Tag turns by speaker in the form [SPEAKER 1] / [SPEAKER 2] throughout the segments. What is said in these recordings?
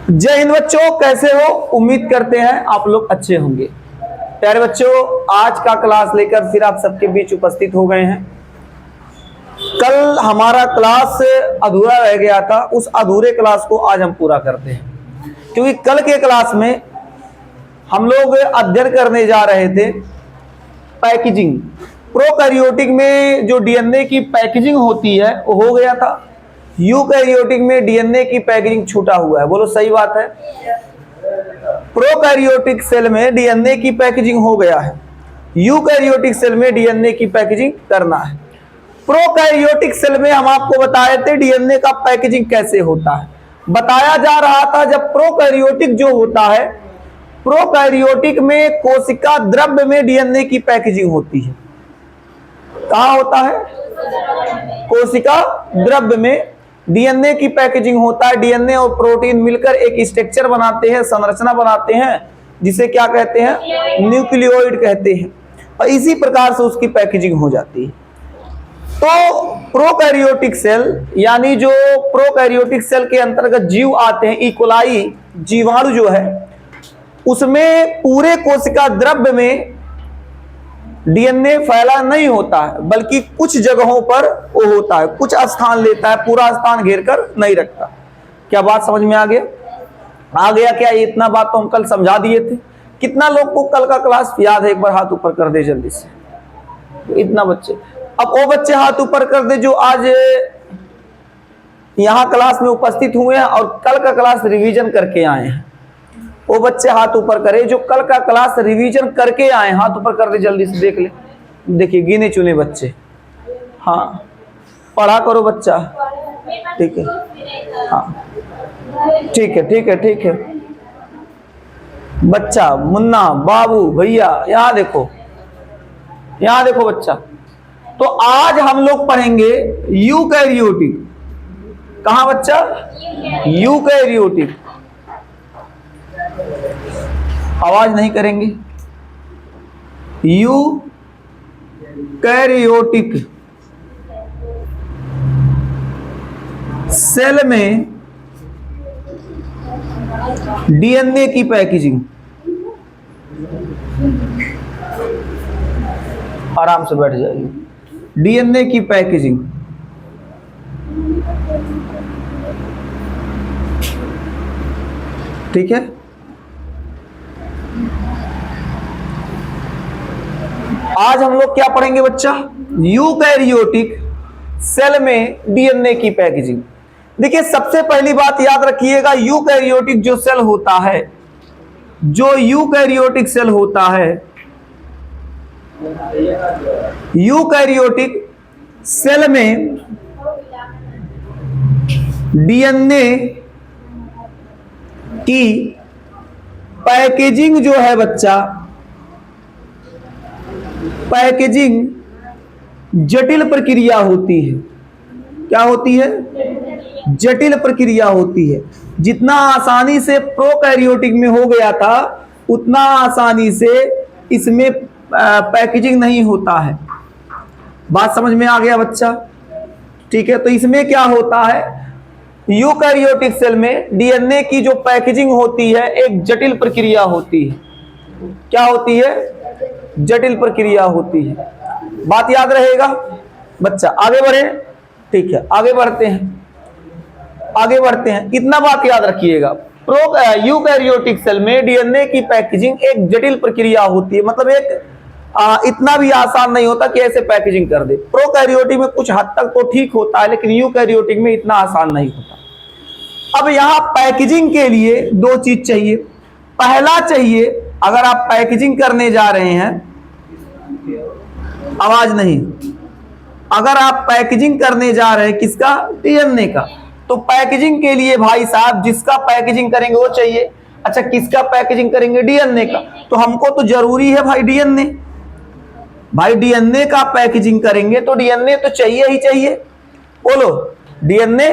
[SPEAKER 1] जय हिंद बच्चों, कैसे हो? उम्मीद करते हैं आप लोग अच्छे होंगे। प्यारे बच्चों, आज का क्लास लेकर फिर आप सबके बीच उपस्थित हो गए हैं। कल हमारा क्लास अधूरा रह गया था, उस अधूरे क्लास को आज हम पूरा करते हैं, क्योंकि कल के क्लास में हम लोग अध्ययन करने जा रहे थे पैकेजिंग। प्रोकैरियोटिक में जो डीएनए की पैकेजिंग होती है वो हो गया था, यूकैरियोटिक में डीएनए की पैकेजिंग छूटा हुआ है। बोलो सही बात है। प्रोकैरियोटिक सेल में डीएनए की पैकेजिंग हो गया है, यूकैरियोटिक सेल में डीएनए की पैकेजिंग करना है। प्रोकैरियोटिक सेल में हम आपको बताए थे डीएनए का पैकेजिंग कैसे होता है। बताया जा रहा था जब प्रोकैरियोटिक जो होता है, प्रोकैरियोटिक में कोशिका द्रव्य में डीएनए की पैकेजिंग होती है। कहां होता है? कोशिका द्रव्य में डीएनए की पैकेजिंग होता है। डीएनए और प्रोटीन मिलकर एक स्ट्रक्चर बनाते हैं, संरचना बनाते हैं, जिसे क्या कहते हैं? न्यूक्लियोइड कहते हैं। और इसी प्रकार से उसकी पैकेजिंग हो जाती है। तो प्रोकैरियोटिक सेल, यानी जो प्रोकैरियोटिक सेल के अंतर्गत जीव आते हैं, इकोलाई जीवाणु जो है, उसमें पूरे कोशिका द्रव्य में डीएनए फैला नहीं होता है, बल्कि कुछ जगहों पर वो होता है, कुछ स्थान लेता है, पूरा स्थान घेर कर नहीं रखता। क्या बात समझ में आ गया? आ गया क्या? इतना बात तो हम कल समझा दिए थे। कितना लोग को कल का क्लास याद है? एक बार हाथ ऊपर कर दे जल्दी से। इतना बच्चे, अब वो बच्चे हाथ ऊपर कर दे जो आज यहाँ क्लास में उपस्थित हुए हैं और कल का क्लास रिवीजन करके आए हैं। वो बच्चे हाथ ऊपर करे जो कल का क्लास रिवीजन करके आए। हाथ ऊपर कर दे जल्दी से, देख ले। देखिए गिने चुने बच्चे। हाँ, पढ़ा करो बच्चा, ठीक है? हाँ ठीक है, ठीक है, ठीक है। बच्चा, मुन्ना, बाबू, भैया, यहाँ देखो, यहाँ देखो बच्चा। तो आज हम लोग पढ़ेंगे यूकैरियोटिक। कहाँ बच्चा? यूकैरियोटिक। आवाज नहीं करेंगे। यूकैरियोटिक सेल में डीएनए की पैकेजिंग। आराम से बैठ जाइए। डीएनए की पैकेजिंग, ठीक है? आज हम लोग क्या पढ़ेंगे बच्चा? यूकैरियोटिक सेल में डीएनए की पैकेजिंग। देखिए सबसे पहली बात याद रखिएगा, यूकैरियोटिक जो सेल होता है, जो यूकैरियोटिक सेल होता है, यूकैरियोटिक सेल में डीएनए की पैकेजिंग जो है बच्चा, पैकेजिंग जटिल प्रक्रिया होती है। क्या होती है? जटिल प्रक्रिया होती है। जितना आसानी से प्रोकैरियोटिक में हो गया था, उतना आसानी से इसमें पैकेजिंग नहीं होता है। बात समझ में आ गया बच्चा? ठीक है। तो इसमें क्या होता है? यूकैरियोटिक सेल में डीएनए की जो पैकेजिंग होती है एक जटिल प्रक्रिया होती है। क्या होती है? जटिल प्रक्रिया होती है। बात याद रहेगा बच्चा? आगे बढ़े, ठीक है? आगे बढ़ते हैं, आगे बढ़ते हैं। इतना बात याद रखिएगा, यूकैरियोटिक सेल में डीएनए की पैकेजिंग एक जटिल प्रक्रिया होती है। मतलब एक इतना भी आसान नहीं होता कि ऐसे पैकेजिंग कर दे। प्रोकैरियोटिक में कुछ हद तक तो ठीक होता है, लेकिन यूकैरियोटिक में इतना आसान नहीं होता। अब यहाँ पैकेजिंग के लिए दो चीज चाहिए। पहला चाहिए, अगर आप पैकेजिंग करने जा रहे हैं, आवाज नहीं, अगर आप पैकेजिंग करने जा रहे हैं किसका? डीएनए का, तो पैकेजिंग के लिए भाई साहब जिसका पैकेजिंग करेंगे वो चाहिए। अच्छा, किसका पैकेजिंग करेंगे? डीएनए का। तो हमको तो जरूरी है भाई डीएनए। भाई डीएनए का पैकेजिंग करेंगे तो डीएनए तो चाहिए ही चाहिए। बोलो, डीएनए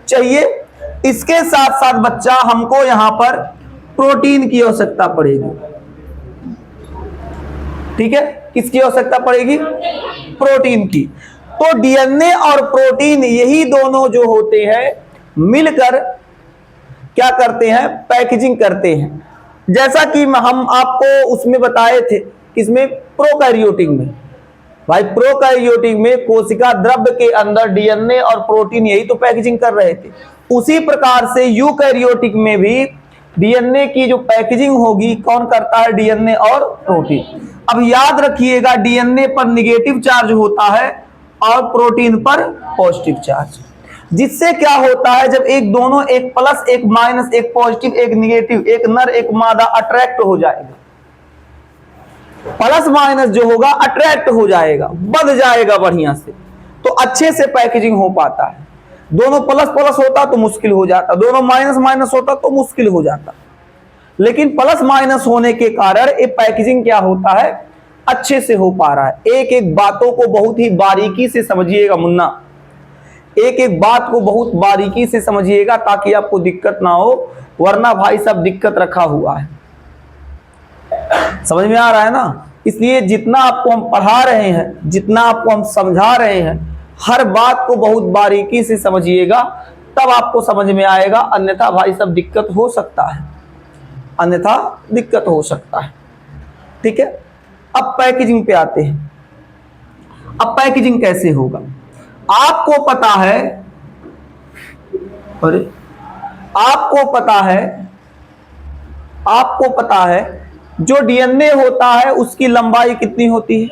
[SPEAKER 1] चाहिए। इसके साथ साथ बच्चा हमको यहां पर प्रोटीन की आवश्यकता पड़ेगी। ठीक है? किसकी आवश्यकता पड़ेगी? प्रोटीन की। तो डीएनए और प्रोटीन, यही दोनों जो होते हैं मिलकर क्या करते हैं, पैकेजिंग करते हैं। जैसा कि हम आपको उसमें बताए थे, किसमें, प्रोकैरियोटिक में। भाई प्रोकैरियोटिक में कोशिका द्रव्य के अंदर डीएनए और प्रोटीन यही तो पैकेजिंग कर रहे थे। उसी प्रकार से यूकैरियोटिक में भी डीएनए की जो पैकेजिंग होगी कौन करता है, डीएनए और प्रोटीन। अब याद रखिएगा, डीएनए पर निगेटिव चार्ज होता है और प्रोटीन पर पॉजिटिव चार्ज। जिससे क्या होता है, जब एक दोनों, एक प्लस एक माइनस, एक पॉजिटिव एक निगेटिव, एक नर एक मादा अट्रैक्ट हो जाएगा। प्लस माइनस जो होगा अट्रैक्ट हो जाएगा, बढ़ जाएगा बढ़िया से, तो अच्छे से पैकेजिंग हो पाता है। दोनों प्लस प्लस होता तो मुश्किल हो जाता, दोनों माइनस माइनस होता तो मुश्किल हो जाता। लेकिन प्लस माइनस होने के कारण ये पैकेजिंग क्या होता है, अच्छे से हो पा रहा है। एक एक बातों को बहुत ही बारीकी से समझिएगा मुन्ना, एक एक बात को बहुत बारीकी से समझिएगा ताकि आपको दिक्कत ना हो, वरना भाई सब दिक्कत रखा हुआ है। समझ में आ रहा है ना। इसलिए जितना आपको हम पढ़ा रहे हैं, जितना आपको हम समझा रहे हैं, हर बात को बहुत बारीकी से समझिएगा, तब आपको समझ में आएगा। अन्यथा भाई सब दिक्कत हो सकता है, अन्यथा दिक्कत हो सकता है। ठीक है, अब पैकेजिंग पे आते हैं। अब पैकेजिंग कैसे होगा, आपको पता है, अरे आपको पता है जो डीएनए होता है उसकी लंबाई कितनी होती है,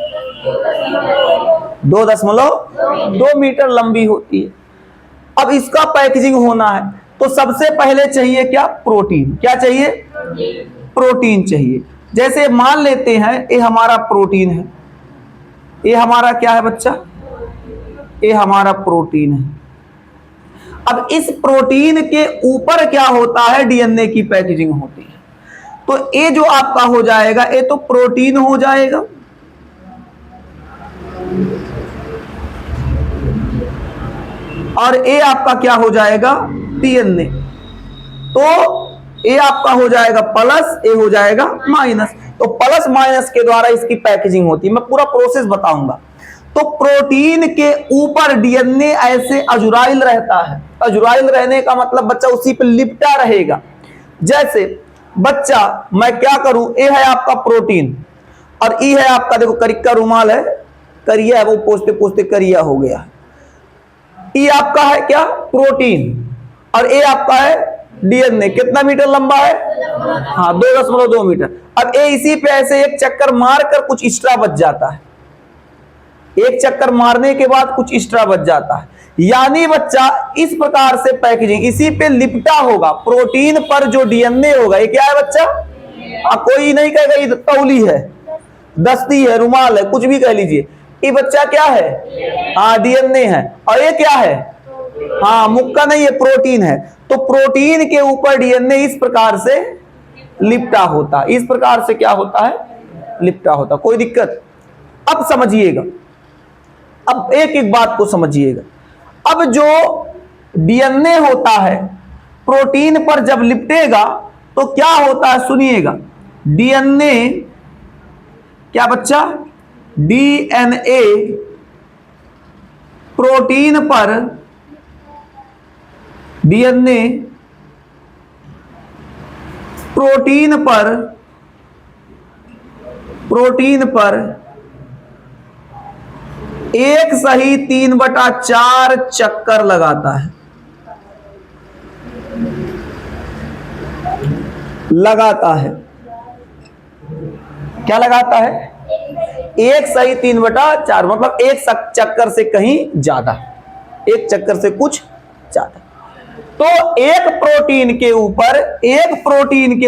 [SPEAKER 1] 2.2 मीटर लंबी होती है। अब इसका पैकेजिंग होना है तो सबसे पहले चाहिए क्या, प्रोटीन। क्या चाहिए, प्रोटीन चाहिए। जैसे मान लेते हैं ये हमारा प्रोटीन है, ये हमारा क्या है बच्चा, ये हमारा प्रोटीन है। अब इस प्रोटीन के ऊपर क्या होता है, डीएनए की पैकेजिंग होती है। तो ये जो आपका हो जाएगा, ये तो प्रोटीन हो जाएगा, और ये आपका क्या हो जाएगा, डीएनए। तो ये आपका हो जाएगा प्लस, ये हो जाएगा माइनस। तो प्लस माइनस के द्वारा इसकी पैकेजिंग होती है। मैं पूरा प्रोसेस बताऊंगा। तो प्रोटीन के ऊपर डीएनए ऐसे अजुराइल रहता है। अजुराइल रहने का मतलब बच्चा उसी पे लिपटा रहेगा। जैसे बच्चा, मैं क्या करूं, ये है आपका प्रोटीन और ये है आपका, देखो करिक्का रुमाल है, करिया है, वो पोछते पोछते करिया हो गया। ये आपका है क्या, प्रोटीन, और ये आपका है डीएनए। कितना मीटर लंबा है, हाँ 2.2 मीटर। अब ये इसी पे ऐसे एक चक्कर मारकर कुछ एक्स्ट्रा बच जाता है, एक चक्कर मारने के बाद कुछ एक्स्ट्रा बच जाता है। यानी बच्चा इस प्रकार से पैकेजिंग इसी पे लिपटा होगा। प्रोटीन पर जो डीएनए होगा, ये क्या है बच्चा, कोई नहीं कहेगा ये तौली है, दस्ती है, रुमाल है, कुछ भी कह लीजिए। ये बच्चा क्या है, हाँ डीएनए है। और ये क्या है, हाँ मुक्का नहीं, ये प्रोटीन है। तो प्रोटीन के ऊपर डीएनए इस प्रकार से लिपटा होता है, इस प्रकार से क्या होता है, लिपटा होता। कोई दिक्कत, अब समझिएगा, अब एक एक बात को समझिएगा। अब जो डीएनए होता है प्रोटीन पर जब लिपटेगा तो क्या होता है, सुनिएगा। डीएनए क्या बच्चा, डीएनए प्रोटीन पर, डीएनए प्रोटीन पर 1 सही 3/4 चक्कर लगाता है, क्या लगाता है, 1 सही 3/4, मतलब एक चक्कर से कहीं ज्यादा, एक चक्कर से कुछ ज्यादा। तो एक प्रोटीन के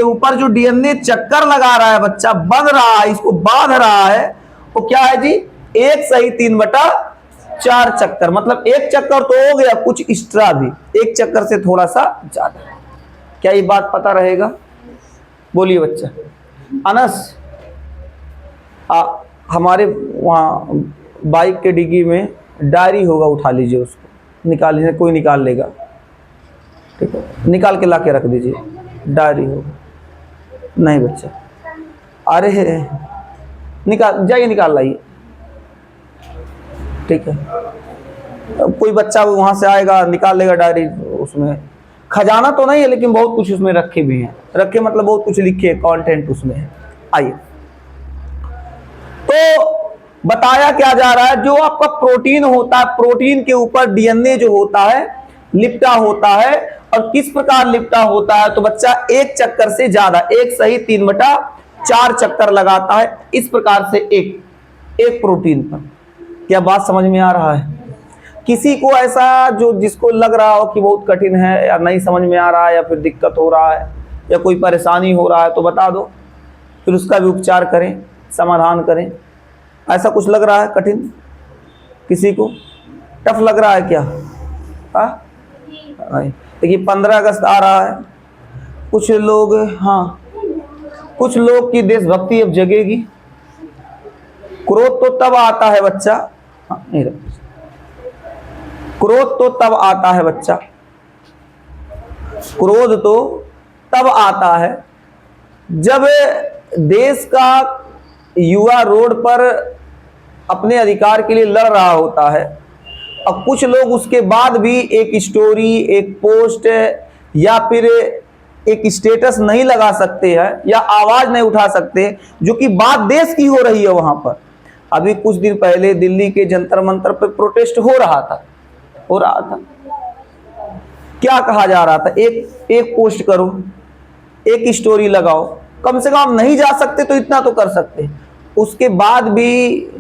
[SPEAKER 1] ऊपर जो डीएनए चक्कर लगा रहा है बच्चा, बन रहा है, इसको बांध रहा है, वो क्या है जी, 1 सही 3/4 चक्कर। मतलब एक चक्कर तो हो गया, कुछ एक्स्ट्रा भी, एक चक्कर से थोड़ा सा ज्यादा। क्या ये बात पता रहेगा, बोलिए बच्चा। अनस, हमारे वहाँ बाइक के डिग्गी में डायरी होगा, उठा लीजिए उसको, निकाल लीजिए, कोई निकाल लेगा, ठीक है, निकाल के ला के रख दीजिए, डायरी होगा। नहीं बच्चा, अरे निकाल जाइए, निकाल लाइए, ठीक है। अब कोई बच्चा वहाँ से आएगा, निकाल लेगा डायरी, उसमें खजाना तो नहीं है लेकिन बहुत कुछ उसमें रखे भी हैं, रखे मतलब बहुत कुछ लिखे, कंटेंट उसमें है। आइए, तो बताया क्या जा रहा है, जो आपका प्रोटीन होता है, प्रोटीन के ऊपर डीएनए जो होता है लिपटा होता है, और किस प्रकार लिपटा होता है, तो बच्चा एक चक्कर से ज्यादा, एक सही 3/4 चक्कर लगाता है, इस प्रकार से एक प्रोटीन पर। क्या बात समझ में आ रहा है? किसी को ऐसा जो जिसको लग रहा हो कि बहुत कठिन है या नहीं समझ में आ रहा है या फिर दिक्कत हो रहा है या कोई परेशानी हो रहा है तो बता दो, फिर उसका भी उपचार करें, समाधान करें। ऐसा कुछ लग रहा है कठिन, किसी को टफ लग रहा है क्या? देखिए 15 अगस्त आ रहा है, कुछ लोग, हाँ कुछ लोग की देशभक्ति अब जगेगी। क्रोध तो तब आता है बच्चा, हाँ नहीं, क्रोध तो तब आता है बच्चा, क्रोध तो तब आता है जब देश का युवा रोड पर अपने अधिकार के लिए लड़ रहा होता है, और कुछ लोग उसके बाद भी एक स्टोरी, एक पोस्ट या फिर एक स्टेटस नहीं लगा सकते हैं या आवाज नहीं उठा सकते, जो कि बात देश की हो रही है वहां पर। अभी कुछ दिन पहले दिल्ली के जंतर मंतर पर प्रोटेस्ट हो रहा था, क्या कहा जा रहा था, एक पोस्ट करो, एक स्टोरी लगाओ, कम से कम नहीं जा सकते तो इतना तो कर सकते। उसके बाद भी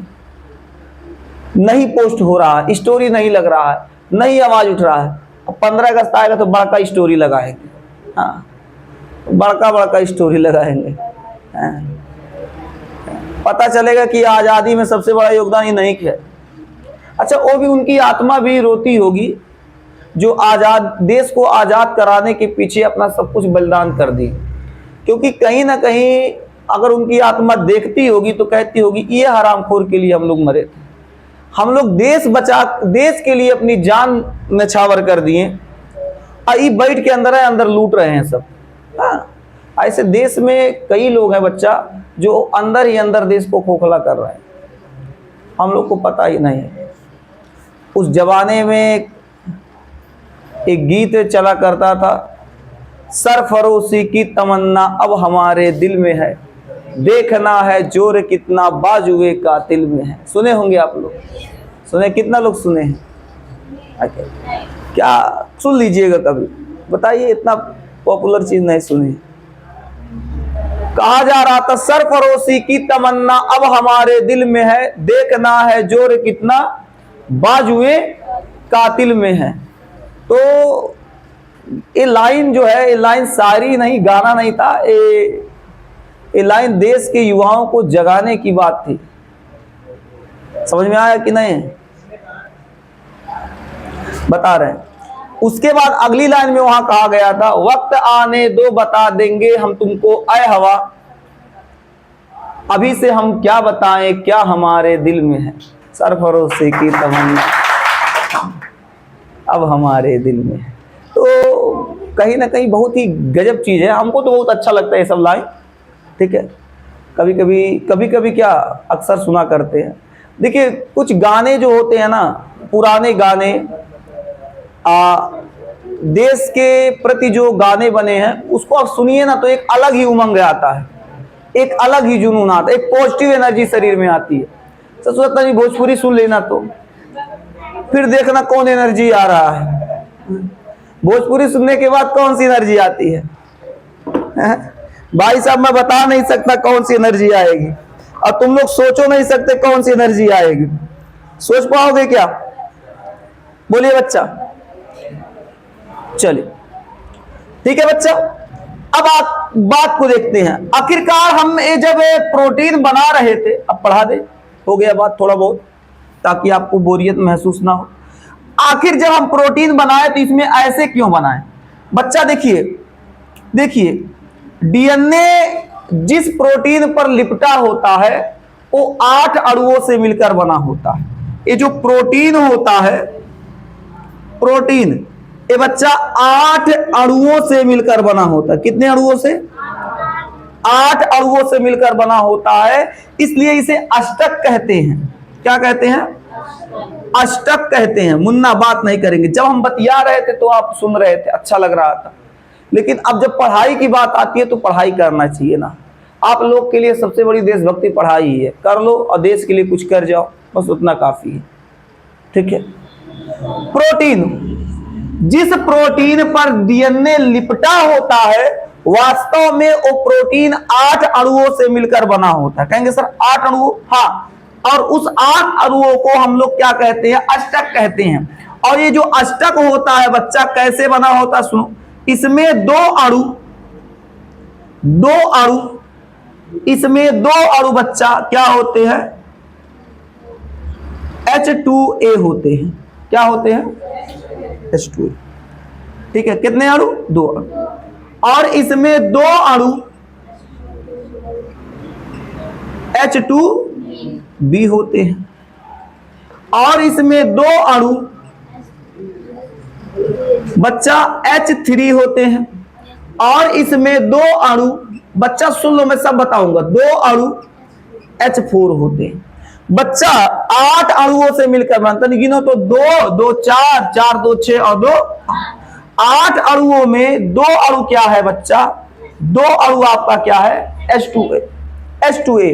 [SPEAKER 1] नहीं पोस्ट हो रहा है, स्टोरी नहीं लग रहा है, नहीं आवाज उठ रहा है। 15 अगस्त आएगा तो बड़का स्टोरी लगाएंगे, हाँ बड़का स्टोरी लगाएंगे, हाँ। पता चलेगा कि आजादी में सबसे बड़ा योगदान ये नहीं किया। अच्छा, वो भी उनकी आत्मा भी रोती होगी जो आजाद देश को आजाद कराने के पीछे अपना सब कुछ बलिदान कर दी, क्योंकि कहीं ना कहीं अगर उनकी आत्मा देखती होगी तो कहती होगी ये हरामखोर के लिए हम लोग मरे थे, हम लोग देश के लिए अपनी जान नछावर कर दिए, आई बैठ के अंदर लूट रहे हैं सब। हाँ, ऐसे देश में कई लोग हैं बच्चा जो अंदर ही अंदर देश को खोखला कर रहे हैं, हम लोग को पता ही नहीं है। उस जमाने में एक गीत चला करता था, सरफरोशी की तमन्ना अब हमारे दिल में है, देखना है जोर कितना बाजुए कातिल में है। सुने होंगे आप लोग, सुने, कितना लोग सुने हैं? क्या सुन लीजिएगा कभी, बताइए, इतना पॉपुलर चीज नहीं सुनी। कहा जा रहा था सरफरोशी की तमन्ना अब हमारे दिल में है, देखना है जोर कितना बाजुए कातिल में है। तो ये लाइन जो है, ये लाइन शायरी नहीं, गाना नहीं था, ये लाइन देश के युवाओं को जगाने की बात थी। समझ में आया कि नहीं? बता रहे हैं। उसके बाद अगली लाइन में वहां कहा गया था, वक्त आने दो बता देंगे हम तुमको ऐ हवा, अभी से हम क्या बताएं क्या हमारे दिल में है, सरफरोशी की तमन्ना अब हमारे दिल में है। तो कहीं ना कहीं बहुत ही गजब चीज है, हमको तो बहुत अच्छा लगता है ये सब लाइन, ठीक है। कभी कभी क्या अक्सर सुना करते हैं। देखिए कुछ गाने जो होते हैं ना, पुराने गाने, देश के प्रति जो गाने बने हैं उसको आप सुनिए ना तो एक अलग ही उमंग आता है, एक अलग ही जुनून आता है, एक पॉजिटिव एनर्जी शरीर में आती है। सच जी भोजपुरी सुन लेना तो फिर देखना कौन एनर्जी आ रहा है। भोजपुरी सुनने के बाद कौन सी एनर्जी आती है भाई साहब, मैं बता नहीं सकता कौन सी एनर्जी आएगी, और तुम लोग सोचो नहीं सकते कौन सी एनर्जी आएगी। सोच पाओगे क्या? बोलिए बच्चा। चलिए ठीक है बच्चा, अब आप बात को देखते हैं। आखिरकार हम ये जब प्रोटीन बना रहे थे, अब पढ़ा दे, हो गया बात थोड़ा बहुत, ताकि आपको बोरियत महसूस ना हो। आखिर जब हम प्रोटीन बनाए तो इसमें ऐसे क्यों बनाए? बच्चा देखिए डीएनए जिस प्रोटीन पर लिपटा होता है वो 8 अणुओं से मिलकर बना होता है। ये जो प्रोटीन होता है, प्रोटीन, ये बच्चा 8 अणुओं से मिलकर बना होता है। कितने अणुओं से? 8 अणुओं से मिलकर बना होता है, इसलिए इसे अष्टक कहते हैं। क्या कहते हैं? अष्टक कहते हैं। मुन्ना बात नहीं करेंगे, जब हम बतिया रहे थे तो आप सुन रहे थे, अच्छा लग रहा था, लेकिन अब जब पढ़ाई की बात आती है तो पढ़ाई करना चाहिए ना। आप लोग के लिए सबसे बड़ी देशभक्ति पढ़ाई ही है, कर लो और देश के लिए कुछ कर जाओ, बस उतना काफी है। ठीक है। प्रोटीन, जिस प्रोटीन पर डीएनए लिपटा होता है वास्तव में वो प्रोटीन 8 अणुओं से मिलकर बना होता है। कहेंगे सर 8 अणु? हाँ, और उस 8 अणुओं को हम लोग क्या कहते हैं? अष्टक कहते हैं। और ये जो अष्टक होता है बच्चा कैसे बना होता है? सुनो, इसमें दो अणु बच्चा क्या होते हैं? H2A होते हैं। क्या होते हैं? H2A। ठीक है, कितने अणु? 2 अणु। और इसमें 2 अणु H2B होते हैं, और इसमें 2 अणु बच्चा H3 होते हैं, और इसमें 2 अणु बच्चा, सुन लो मैं सब बताऊंगा, 2 अणु H4 होते हैं। बच्चा 8 अणुओं से मिलकर बनता है, गिनो तो 2 2 4 4 2 6 और 2 8 अणुओं में 2 अणु क्या है बच्चा? 2 अणु आपका क्या है? H2A।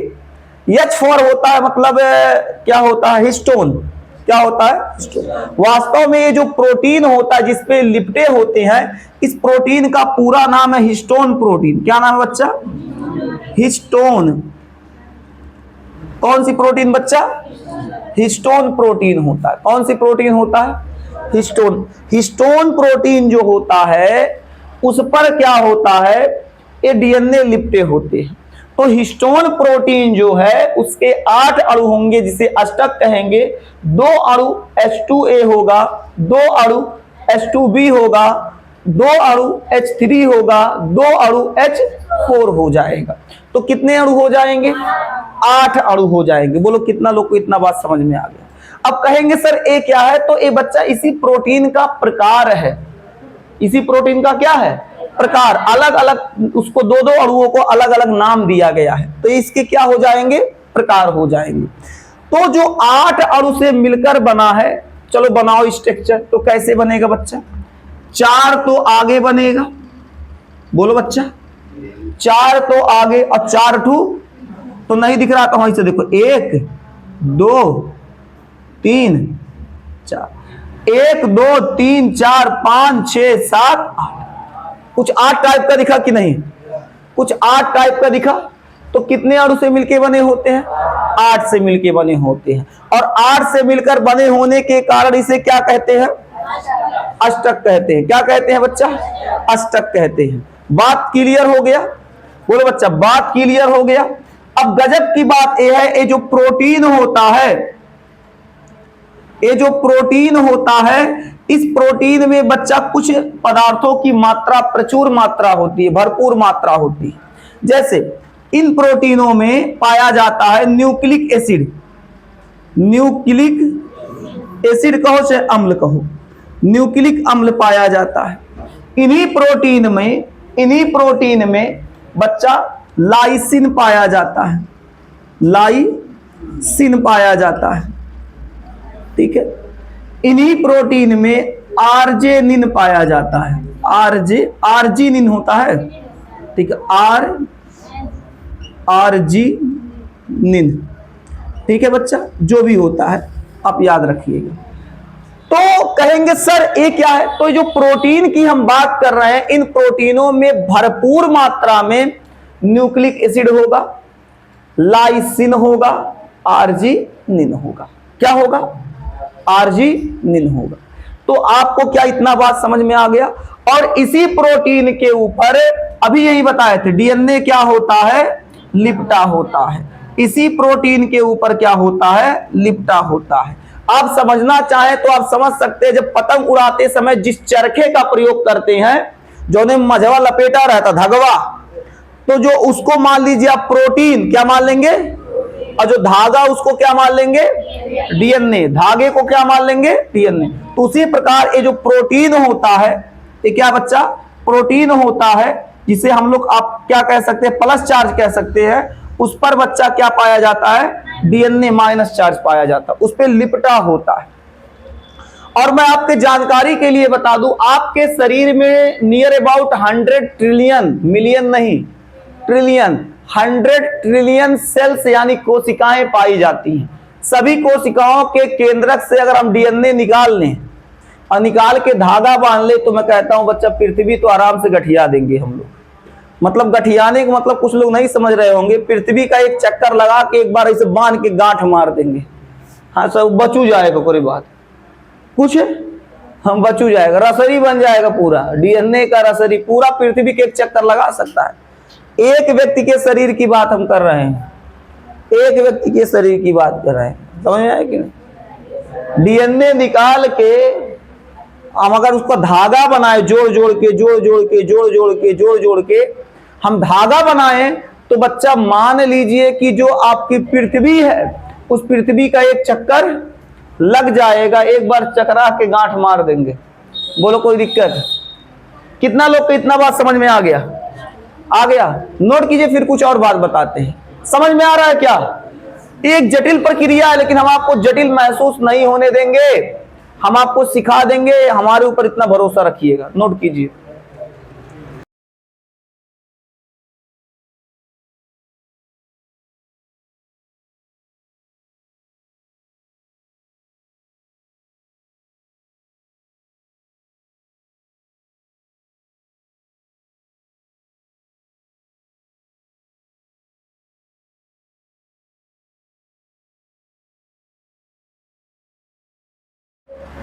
[SPEAKER 1] H4 होता है मतलब क्या होता है? हिस्टोन। क्या होता है? हिस्टोन। वास्तव में ये जो प्रोटीन होता है जिसपे लिपटे होते हैं, इस प्रोटीन का पूरा नाम है हिस्टोन प्रोटीन। क्या नाम है बच्चा? हिस्टोन। कौन सी प्रोटीन बच्चा? हिस्टोन प्रोटीन होता है। कौन सी प्रोटीन होता है? हिस्टोन। हिस्टोन प्रोटीन जो होता है उस पर क्या होता है? ये डीएनए लिपटे होते हैं। तो हिस्टोन प्रोटीन जो है उसके 8 अणु होंगे जिसे अष्टक कहेंगे। 2 अणु H2A होगा, 2 अणु H2B होगा, 2 अणु H3 होगा, 2 अणु H4 हो जाएगा। तो कितने अणु हो जाएंगे? 8 अणु हो जाएंगे। बोलो कितना लोग को इतना बात समझ में आ गया? अब कहेंगे सर ए क्या है? तो ए बच्चा इसी प्रोटीन का प्रकार है। इसी प्रोटीन का क्या है? प्रकार। अलग अलग उसको 2 अणुओं को अलग अलग नाम दिया गया है, तो इसके क्या हो जाएंगे? प्रकार हो जाएंगे। तो जो 8 अणु से मिलकर बना है, चलो बनाओ स्ट्रक्चर। तो कैसे बनेगा बच्चा? 4 तो आगे बनेगा, बोलो बच्चा, 4 तो आगे, और 4 तो नहीं दिख रहा, कहां से देखो, 1 2 3 4, 1 2 3 4 5 6 7 8। कुछ 8 टाइप का दिखा कि नहीं? कुछ 8 टाइप का दिखा। तो कितने अणु से मिलके बने होते हैं? 8 से मिलके बने होते हैं। और 8 से मिलकर बने होने के कारण इसे क्या कहते हैं? अष्टक कहते हैं। क्या कहते हैं बच्चा? अष्टक कहते हैं। बात क्लियर हो गया? बोलो बच्चा, बात क्लियर हो गया? अब गजब की बात यह है, ये जो प्रोटीन होता है, ये जो प्रोटीन होता है, इस प्रोटीन में बच्चा कुछ पदार्थों की मात्रा, प्रचुर मात्रा होती है, भरपूर मात्रा होती है। जैसे इन प्रोटीनों में पाया जाता है न्यूक्लिक एसिड। न्यूक्लिक एसिड कहो चाहे अम्ल कहो, न्यूक्लिक अम्ल पाया जाता है। इन्हीं प्रोटीन में बच्चा लाइसिन पाया जाता है। लाइसिन पाया जाता है। ठीक है। इन्हीं प्रोटीन में आर्जिनिन पाया जाता है। आर्जिनिन होता है। ठीक है, आर्जिनिन। ठीक है बच्चा, जो भी होता है आप याद रखिएगा। तो कहेंगे सर ये क्या है? तो जो प्रोटीन की हम बात कर रहे हैं, इन प्रोटीनों में भरपूर मात्रा में न्यूक्लिक एसिड होगा, लाइसिन होगा, आर्जिनिन होगा। क्या होगा? आर्जिनिन होगा। तो आपको क्या इतना बात समझ में आ गया? और इसी प्रोटीन के ऊपर अभी यही बताए थे, डीएनए क्या होता है? लिपटा होता है। इसी प्रोटीन के ऊपर क्या होता है? लिपटा होता है। आप समझना चाहे तो आप समझ सकते हैं, जब पतंग उड़ाते समय जिस चरखे का प्रयोग करते हैं, जो ने मझवा लपेटा रहता, धगवा, तो जो उसको मान लीजिए आप प्रोटीन क्या मान लेंगे, और जो धागा उसको क्या मान लेंगे? डीएनए। धागे को क्या मान लेंगे? डीएनए। तो उसी प्रकार ये जो प्रोटीन होता है, ये क्या बच्चा? प्रोटीन होता है, जिसे हम लोग आप क्या कह सकते हैं? प्लस चार्ज कह सकते हैं। उस पर बच्चा क्या पाया जाता है? डीएनए माइनस चार्ज पाया जाता है, उस पर लिपटा होता है। और मैं आपके जानकारी के लिए बता दूं, आपके शरीर में नियर अबाउट 100 ट्रिलियन, मिलियन नहीं ट्रिलियन, 100 ट्रिलियन सेल्स यानी कोशिकाएं पाई जाती हैं। सभी कोशिकाओं के केंद्रक से अगर हम डीएनए निकाल लें और निकाल के धागा बांध ले, तो मैं कहता हूं बच्चा पृथ्वी तो आराम से गठिया देंगे हम लोग। मतलब गठियाने का मतलब कुछ लोग नहीं समझ रहे होंगे, पृथ्वी का एक चक्कर लगा के एक बार ऐसे बांध के गांठ मार देंगे। हाँ सब बचू जाएगा, कोई बात कुछ हम बचू जाएगा, रसरी बन जाएगा पूरा, डीएनए का रसरी पूरा पृथ्वी के एक चक्कर लगा सकता है। एक व्यक्ति के शरीर की बात हम कर रहे हैं, एक व्यक्ति के शरीर की बात कर रहे हैं, समझ में आया कि नहीं। डीएनए निकाल के हम अगर उसका धागा बनाए, जोड़ जोड़ के हम धागा बनाए, तो बच्चा मान लीजिए कि जो आपकी पृथ्वी है उस पृथ्वी का एक चक्कर लग जाएगा, एक बार चकरा के गांठ मार देंगे। बोलो कोई दिक्कत? कितना लोग को इतना बात समझ में आ गया? आ गया? नोट कीजिए, फिर कुछ और बात बताते हैं। समझ में आ रहा है क्या? एक जटिल प्रक्रिया है, लेकिन हम आपको जटिल महसूस नहीं होने देंगे, हम आपको सिखा देंगे, हमारे ऊपर इतना भरोसा रखिएगा। नोट कीजिए,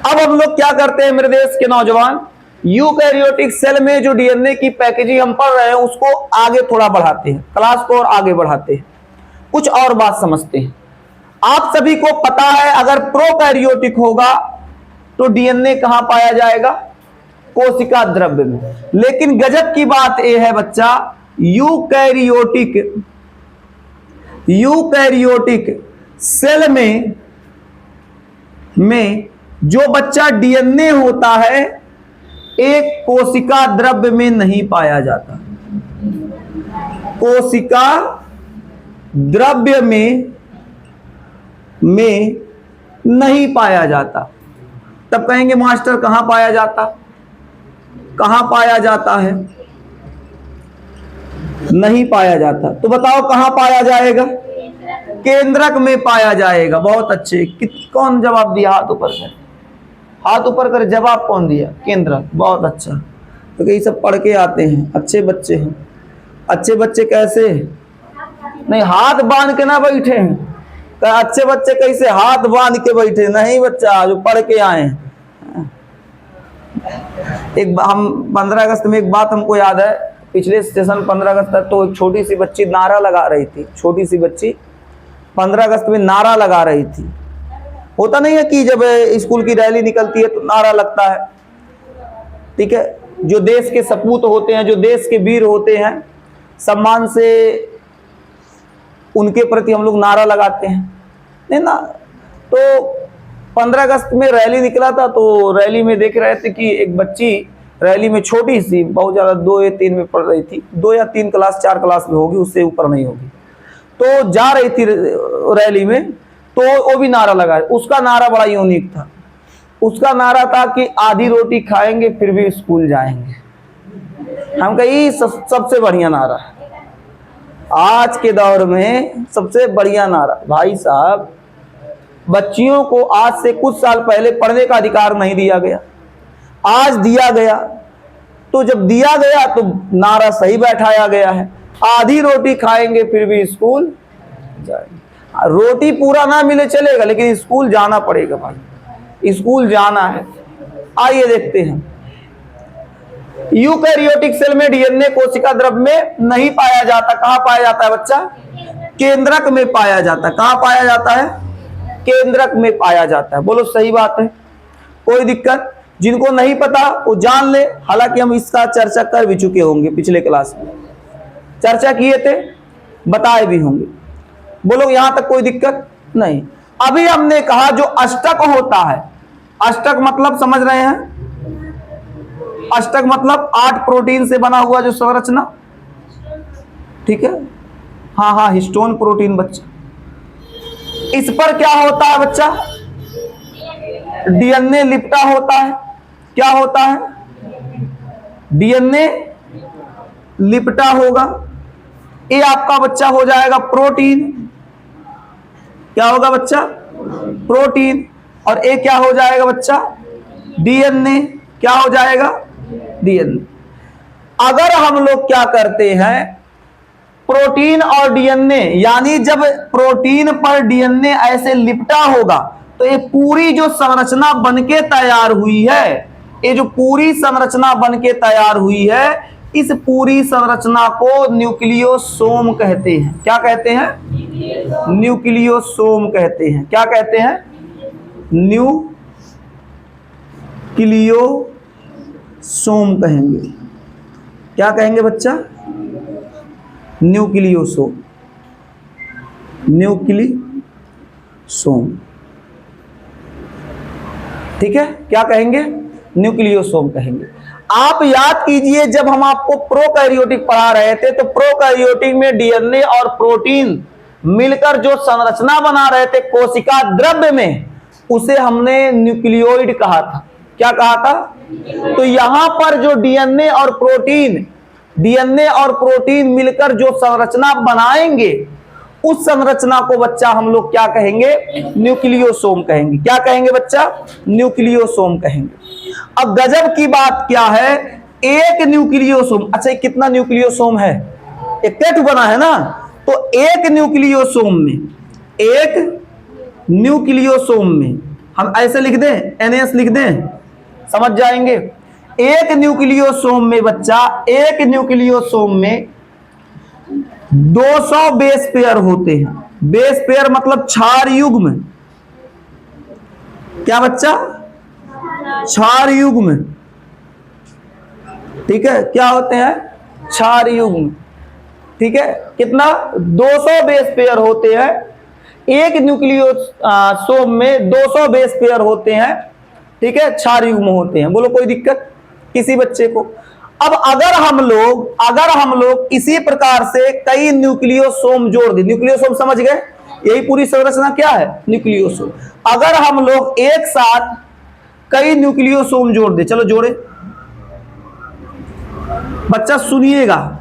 [SPEAKER 1] अब हम लोग क्या करते हैं मेरे देश के नौजवान, यूकैरियोटिक सेल में जो डीएनए की पैकेजिंग हम पढ़ रहे हैं उसको आगे थोड़ा बढ़ाते हैं, क्लास को और आगे बढ़ाते हैं, कुछ और बात समझते हैं। आप सभी को पता है अगर प्रोकैरियोटिक होगा तो डीएनए कहां पाया जाएगा? कोशिका द्रव्य में। लेकिन गजब की बात यह है बच्चा, यूकैरियोटिक सेल में जो बच्चा डीएनए होता है एक कोशिका द्रव्य में नहीं पाया जाता, कोशिका द्रव्य में नहीं पाया जाता। तब कहेंगे मास्टर कहां पाया जाता? कहां पाया जाता है? नहीं पाया जाता। तो बताओ कहां पाया जाएगा? केंद्रक में पाया जाएगा। बहुत अच्छे, कौन जवाब दिया? हाथ ऊपर कर, हाथ ऊपर कर। जवाब कौन दिया? केंद्रक। बहुत अच्छा, तो ये सब पढ़ के आते हैं, अच्छे बच्चे हैं। अच्छे बच्चे कैसे? नहीं हाथ बांध के ना बैठे हैं, तो अच्छे बच्चे कैसे हाथ बांध के बैठे? नहीं बच्चा, जो पढ़ के आए हैं। एक हम 15 अगस्त में एक बात हमको याद है, पिछले सेशन 15 अगस्त तक तो एक छोटी सी बच्ची नारा लगा रही थी, छोटी सी बच्ची 15 अगस्त में नारा लगा रही थी। होता नहीं है कि जब स्कूल की रैली निकलती है तो नारा लगता है, ठीक है। जो देश के सपूत होते हैं, जो देश के वीर होते हैं, सम्मान से उनके प्रति हम लोग नारा लगाते हैं, नहीं ना। तो 15 अगस्त में रैली निकला था, तो रैली में देख रहे थे कि एक बच्ची रैली में, छोटी सी, बहुत ज़्यादा 2 या 3 में पढ़ रही थी, 2 या 3 क्लास 4 क्लास में होगी, उससे ऊपर नहीं होगी। तो जा रही थी रैली में, तो वो भी नारा लगा। उसका नारा बड़ा यूनिक था। उसका नारा था कि आधी रोटी खाएंगे फिर भी स्कूल जाएंगे। हम कही सबसे बढ़िया नारा है आज के दौर में, सबसे बढ़िया नारा। भाई साहब, बच्चियों को आज से कुछ साल पहले पढ़ने का अधिकार नहीं दिया गया, आज दिया गया। तो जब दिया गया तो नारा सही बैठाया गया है, आधी रोटी खाएंगे फिर भी स्कूल जाएंगे। रोटी पूरा ना मिले चलेगा, लेकिन स्कूल जाना पड़ेगा भाई, स्कूल जाना है। आइए देखते हैं, यूकैरियोटिक सेल में डीएनए कोशिका द्रव्य में नहीं पाया जाता। कहां पाया जाता है बच्चा? केंद्रक में पाया जाता है। कहां पाया जाता है? केंद्रक में पाया जाता है। बोलो सही बात है, कोई दिक्कत? जिनको नहीं पता वो जान ले, हालांकि हम इसका चर्चा कर भी चुके होंगे, पिछले क्लास में चर्चा किए थे, बताए भी होंगे। बोलो यहां तक कोई दिक्कत नहीं। अभी हमने कहा जो अष्टक होता है, अष्टक मतलब समझ रहे हैं? अष्टक मतलब 8 प्रोटीन से बना हुआ जो संरचना, ठीक है। हाँ हाँ, हिस्टोन प्रोटीन बच्चा। इस पर क्या होता है बच्चा? डीएनए लिपटा होता है। क्या होता है? डीएनए लिपटा होगा। ये आपका बच्चा हो जाएगा प्रोटीन। क्या होगा बच्चा? प्रोटीन। और ये क्या हो जाएगा बच्चा? डीएनए। क्या हो जाएगा? डीएनए। अगर हम लोग क्या करते हैं, प्रोटीन और डीएनए, यानी जब प्रोटीन पर डीएनए ऐसे लिपटा होगा तो ये पूरी जो संरचना बनके तैयार हुई है, ये जो पूरी संरचना बनके तैयार हुई है, इस पूरी संरचना को न्यूक्लियोसोम कहते हैं। क्या कहते हैं? न्यूक्लियोसोम कहते हैं। क्या कहते हैं? न्यूक्लियोसोम कहेंगे। क्या कहेंगे बच्चा? न्यूक्लियोसोम। न्यूक्लियोसोम। ठीक है, क्या कहेंगे? न्यूक्लियोसोम कहेंगे। आप याद कीजिए, जब हम आपको प्रोकैरियोटिक पढ़ा रहे थे तो प्रोकैरियोटिक में डीएनए और प्रोटीन मिलकर जो संरचना बना रहे थे कोशिका द्रव्य में, उसे हमने न्यूक्लियोइड कहा था। क्या कहा था? तो यहां पर जो डीएनए और प्रोटीन मिलकर जो संरचना बनाएंगे, उस संरचना को बच्चा हम लोग क्या कहेंगे? न्यूक्लियोसोम कहेंगे। क्या कहेंगे बच्चा? न्यूक्लियोसोम कहेंगे। अब गजब की बात क्या है, एक न्यूक्लियोसोम, अच्छा कितना न्यूक्लियोसोम है? एक टेट बना है ना, तो एक न्यूक्लियोसोम में हम ऐसे लिख दें, NS लिख दें, समझ जाएंगे। एक न्यूक्लियोसोम में बच्चा, एक न्यूक्लियोसोम में 200 बेस पेयर होते हैं। बेस पेयर मतलब क्षार युग्म। क्या बच्चा? क्षार युग्म। ठीक है, क्या होते हैं? क्षार युग्म। ठीक है, कितना? 200 बेस पेयर होते हैं। एक न्यूक्लियोसोम में 200 बेस पेयर होते हैं। ठीक है, क्षार युग्म होते हैं। बोलो कोई दिक्कत किसी बच्चे को? अब अगर हम लोग इसी प्रकार से कई न्यूक्लियोसोम जोड़ दें, न्यूक्लियोसोम समझ गए? यही पूरी संरचना क्या है? न्यूक्लियोसोम। अगर हम लोग एक साथ कई न्यूक्लियोसोम जोड़ दें, चलो जोड़े। बच्चा सुनिएगा,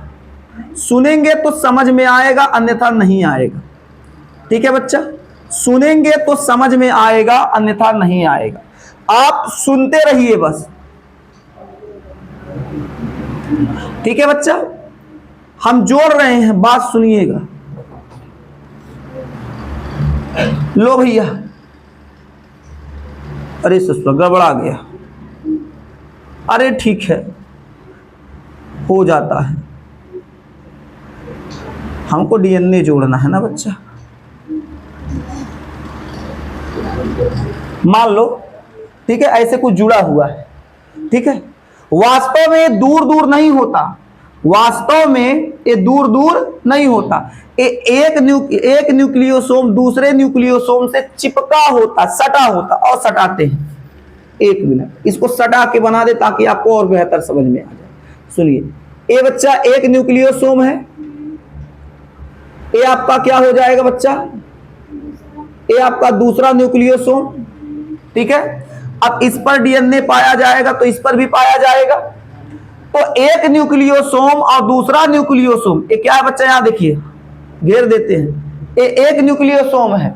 [SPEAKER 1] सुनेंगे तो समझ में आएगा, अन्यथा नहीं आएगा। ठीक है बच्चा, सुनेंगे तो समझ में आएगा, अन्यथा नहीं आएगा। आप सुनते रहिए बस। ठीक है बच्चा, हम जोड़ रहे हैं, बात सुनिएगा। लो भैया, अरे ससुर गड़बड़ा गया। अरे ठीक है, हो जाता है। हमको डीएनए जोड़ना है ना बच्चा। मान लो, ठीक है, ऐसे कुछ जुड़ा हुआ है। ठीक है, वास्तव में ये दूर दूर नहीं होता। वास्तव में ये दूर दूर नहीं होता। एक न्यूक्लियोसोम दूसरे न्यूक्लियोसोम से चिपका होता, सटा होता। और सटाते हैं, एक मिनट, इसको सटा के बना दे ताकि आपको और बेहतर समझ में आ जाए। सुनिए, ये बच्चा एक न्यूक्लियोसोम है। ये आपका क्या हो जाएगा बच्चा? ये आपका दूसरा न्यूक्लियोसोम। ठीक है, अब इस पर डीएनए पाया जाएगा तो इस पर भी पाया जाएगा। तो एक न्यूक्लियोसोम और दूसरा न्यूक्लियोसोम, ये क्या है बच्चा? यहां देखिए, घेर देते हैं। ये एक न्यूक्लियोसोम है,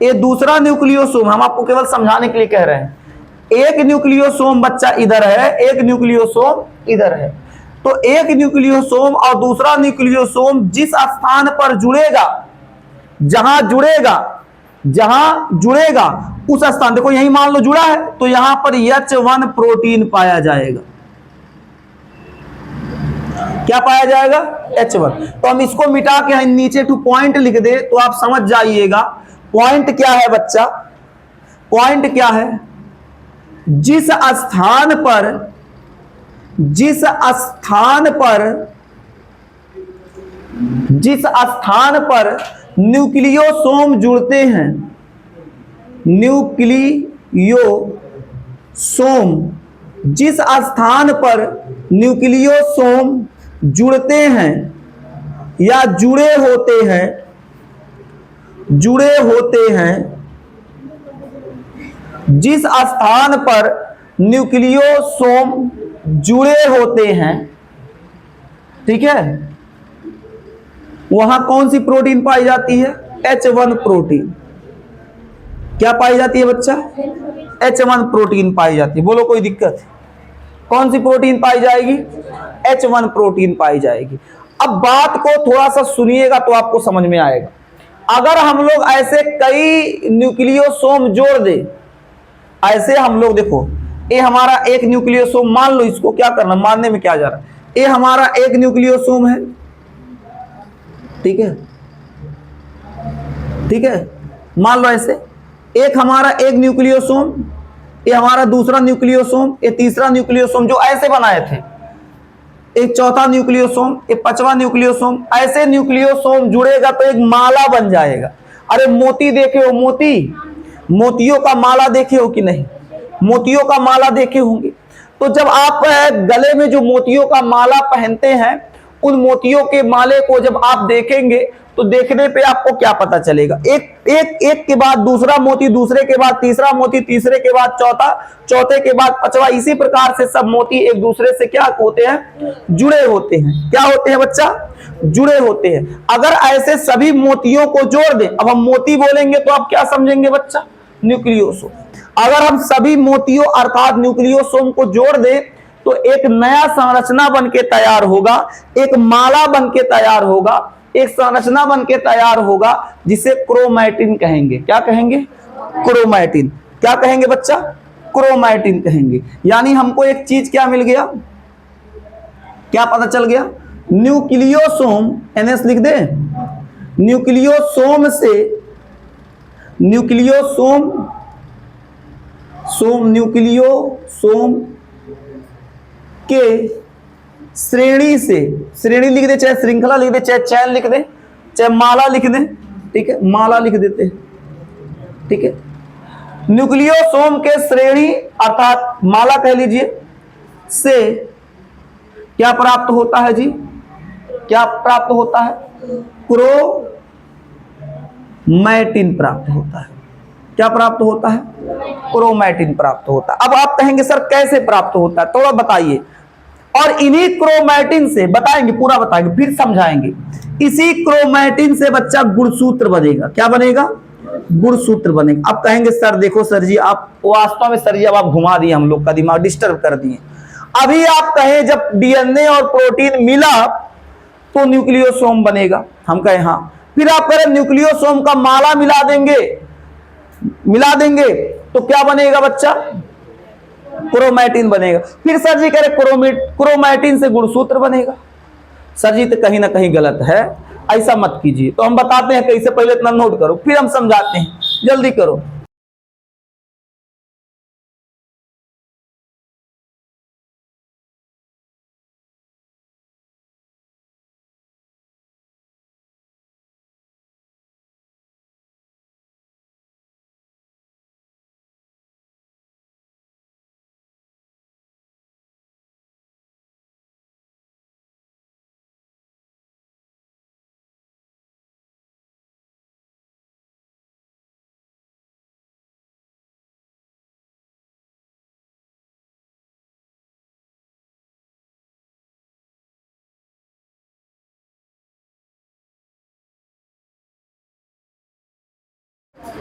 [SPEAKER 1] ये दूसरा न्यूक्लियोसोम। हम आपको केवल समझाने के लिए कह रहे हैं। एक न्यूक्लियोसोम बच्चा इधर है, एक न्यूक्लियोसोम इधर है। तो एक न्यूक्लियोसोम और दूसरा न्यूक्लियोसोम जिस स्थान पर जुड़ेगा, जहां जुड़ेगा उस स्थान, देखो यही मान लो जुड़ा है, तो यहां पर H1 प्रोटीन पाया जाएगा। क्या पाया जाएगा? H1। तो हम इसको मिटा के हम नीचे 2 पॉइंट लिख दे तो आप समझ जाइएगा। पॉइंट क्या है बच्चा? पॉइंट क्या है? जिस स्थान पर न्यूक्लियोसोम जुड़ते हैं, जिस स्थान पर न्यूक्लियोसोम जुड़ते हैं या जुड़े होते हैं जिस स्थान पर न्यूक्लियोसोम जुड़े होते हैं, ठीक है, वहां कौन सी प्रोटीन पाई जाती है? H1 protein. क्या पाई जाती है बच्चा? H1 प्रोटीन पाई जाती है। बोलो कोई दिक्कत है? कौन सी प्रोटीन पाई जाएगी? H1 प्रोटीन पाई जाएगी। अब बात को थोड़ा सा सुनिएगा तो आपको समझ में आएगा। अगर हम लोग ऐसे कई न्यूक्लियोसोम जोड़ दे, ऐसे हम लोग देखो, ये हमारा एक न्यूक्लियोसोम मान लो, इसको क्या करना, मानने में क्या जा रहा है, ये हमारा एक न्यूक्लियोसोम है, ठीक है, ठीक है, मान लो ऐसे एक हमारा एक न्यूक्लियोसोम, ये हमारा दूसरा न्यूक्लियोसोम, ये तीसरा न्यूक्लियोसोम जो ऐसे बनाए थे, एक चौथा न्यूक्लियोसोम, एक पांचवा न्यूक्लियोसोम, ऐसे न्यूक्लियोसोम जुड़ेगा तो एक माला बन जाएगा। अरे मोती देखे हो? मोती, मोतियों का माला देखे हो कि नहीं? मोतियों का माला देखे होंगे। तो जब आप गले में जो मोतियों का माला पहनते हैं, उन मोतियों के माले को जब आप देखेंगे तो देखने पे आपको क्या पता चलेगा? एक के बाद दूसरा मोती, दूसरे के बाद तीसरा मोती, तीसरे के बाद चौथा, चौथे के बाद पांचवा, इसी प्रकार से सब मोती एक दूसरे से क्या होते हैं? जुड़े होते हैं। क्या होते हैं बच्चा? जुड़े होते हैं। अगर ऐसे सभी मोतियों को जोड़ दें, अब हम मोती बोलेंगे तो आप क्या समझेंगे बच्चा? न्यूक्लियोसोम। अगर हम सभी मोतियों अर्थात न्यूक्लियोसोम को जोड़ दें तो एक नया संरचना बन के तैयार होगा, एक माला बन के तैयार होगा, एक संरचना बन के तैयार होगा, जिसे क्रोमैटिन कहेंगे। क्या कहेंगे? क्रोमैटिन। क्या कहेंगे बच्चा? क्रोमैटिन कहेंगे। यानी हमको एक चीज क्या मिल गया? क्या पता चल गया? न्यूक्लियोसोम, NS लिख दे, न्यूक्लियोसोम से, न्यूक्लियोसोम, न्यूक्लियोसोम के श्रेणी से, श्रेणी लिख दे, चाहे श्रृंखला लिख दे, चाहे चैन लिख दे, चाहे माला लिख दे, ठीक है, माला लिख देते, ठीक है। न्यूक्लियोसोम के श्रेणी अर्थात माला कह लीजिए से क्या प्राप्त होता है जी? क्या प्राप्त होता है? क्रोमैटिन प्राप्त होता है। क्या प्राप्त होता है? क्रोमैटिन प्राप्त होता है। अब आप कहेंगे सर कैसे प्राप्त होता है, थोड़ा बताइए। और इन्हीं क्रोमैटिन से बताएंगे, पूरा बताएंगे, फिर समझाएंगे। इसी क्रोमैटिन से बच्चा गुणसूत्र बनेगा। क्या बनेगा? गुणसूत्र बनेगा। अब कहेंगे सर देखो सर जी, आप वास्तव में सर जी अब आप घुमा दिए, हम लोग का दिमाग डिस्टर्ब कर दिए। अभी आप कहें जब डीएनए और प्रोटीन मिला तो न्यूक्लियोसोम बनेगा, हम कहें हाँ। फिर आप कहें न्यूक्लियोसोम का माला मिला देंगे, मिला देंगे तो क्या बनेगा बच्चा? क्रोमैटिन बनेगा। फिर सर जी कह रहे क्रोमैटिन से गुणसूत्र बनेगा। सर जी तो कहीं ना कहीं गलत है, ऐसा मत कीजिए। तो हम बताते हैं कैसे, पहले इतना नोट करो फिर हम समझाते हैं, जल्दी करो।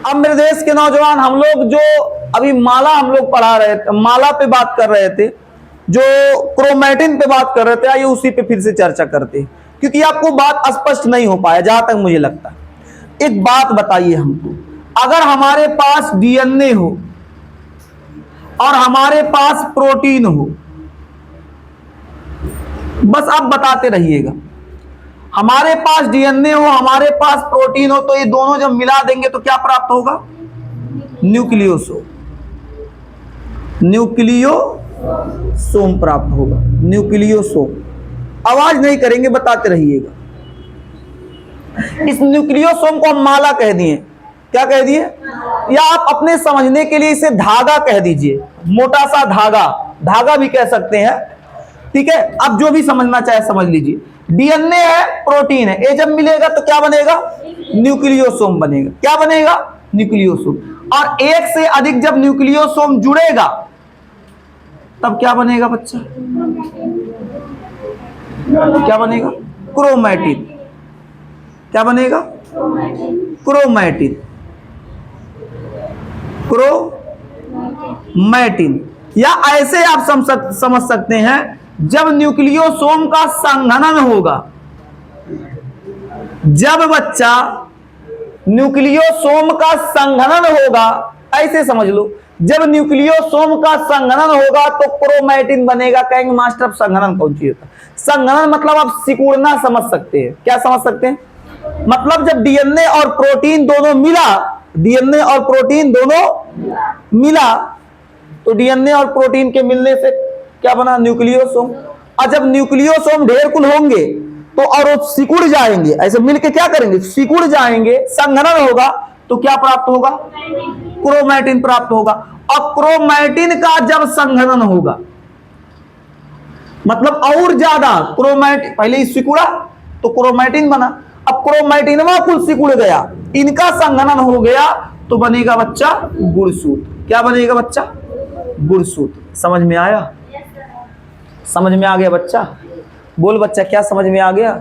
[SPEAKER 1] अब मेरे देश के नौजवान, हम लोग जो अभी माला हम लोग पढ़ा रहे थे, माला पे बात कर रहे थे, जो क्रोमैटिन पे बात कर रहे थे, आइए उसी पे फिर से चर्चा करते हैं, क्योंकि आपको बात स्पष्ट नहीं हो पाया जहां तक मुझे लगता है। एक बात बताइए हमको, अगर हमारे पास डीएनए हो और हमारे पास प्रोटीन हो, बस आप बताते रहिएगा, हमारे पास डीएनए हो, हमारे पास प्रोटीन हो, तो ये दोनों जब मिला देंगे तो क्या प्राप्त होगा? न्यूक्लियोसोम। न्यूक्लियोसोम प्राप्त होगा, न्यूक्लियोसोम। आवाज नहीं करेंगे, बताते रहिएगा। इस न्यूक्लियोसोम को हम माला कह दिए। क्या कह दिए? या आप अपने समझने के लिए इसे धागा कह दीजिए, मोटा सा धागा, धागा भी कह सकते हैं, ठीक है। अब जो भी समझना चाहे समझ लीजिए। डीएनए है, प्रोटीन है, ये जब मिलेगा तो क्या बनेगा? न्यूक्लियोसोम बनेगा। क्या बनेगा? न्यूक्लियोसोम। और एक से अधिक जब न्यूक्लियोसोम जुड़ेगा तब क्या बनेगा बच्चा? क्या बनेगा? क्रोमैटिन। क्या बनेगा? क्रोमैटिन। क्रोमैटिन। या ऐसे आप समझ सकते हैं, जब न्यूक्लियोसोम का संघनन होगा, जब बच्चा न्यूक्लियोसोम का संघनन होगा, ऐसे समझ लो, जब न्यूक्लियोसोम का संघनन होगा तो क्रोमैटिन बनेगा। कहेंगे मास्टर अब संघनन कौन चीज होता है? संघनन मतलब आप सिकुड़ना समझ सकते हैं। क्या समझ सकते हैं? मतलब जब डीएनए और प्रोटीन दोनों मिला, डीएनए और प्रोटीन दोनों मिला, तो डीएनए और प्रोटीन के मिलने से क्या बना? न्यूक्लियोसोम। और जब न्यूक्लियोसोम ढेर कुल होंगे तो और वो सिकुड़ जाएंगे, ऐसे मिलके क्या करेंगे? सिकुड़ जाएंगे, संघनन होगा, तो क्या प्राप्त होगा? क्रोमैटिन प्राप्त होगा। और क्रोमैटिन का जब संघनन होगा, मतलब और ज्यादा क्रोमैटिन, पहले ही सिकुड़ा तो क्रोमैटिन बना, अब क्रोमैटिनवा कुल सिकुड़ गया, इनका संघनन हो गया तो बनेगा बच्चा गुणसूत्र। क्या बनेगा बच्चा? गुणसूत्र। समझ में आया? समझ में आ गया बच्चा? बोल बच्चा, क्या समझ में आ गया?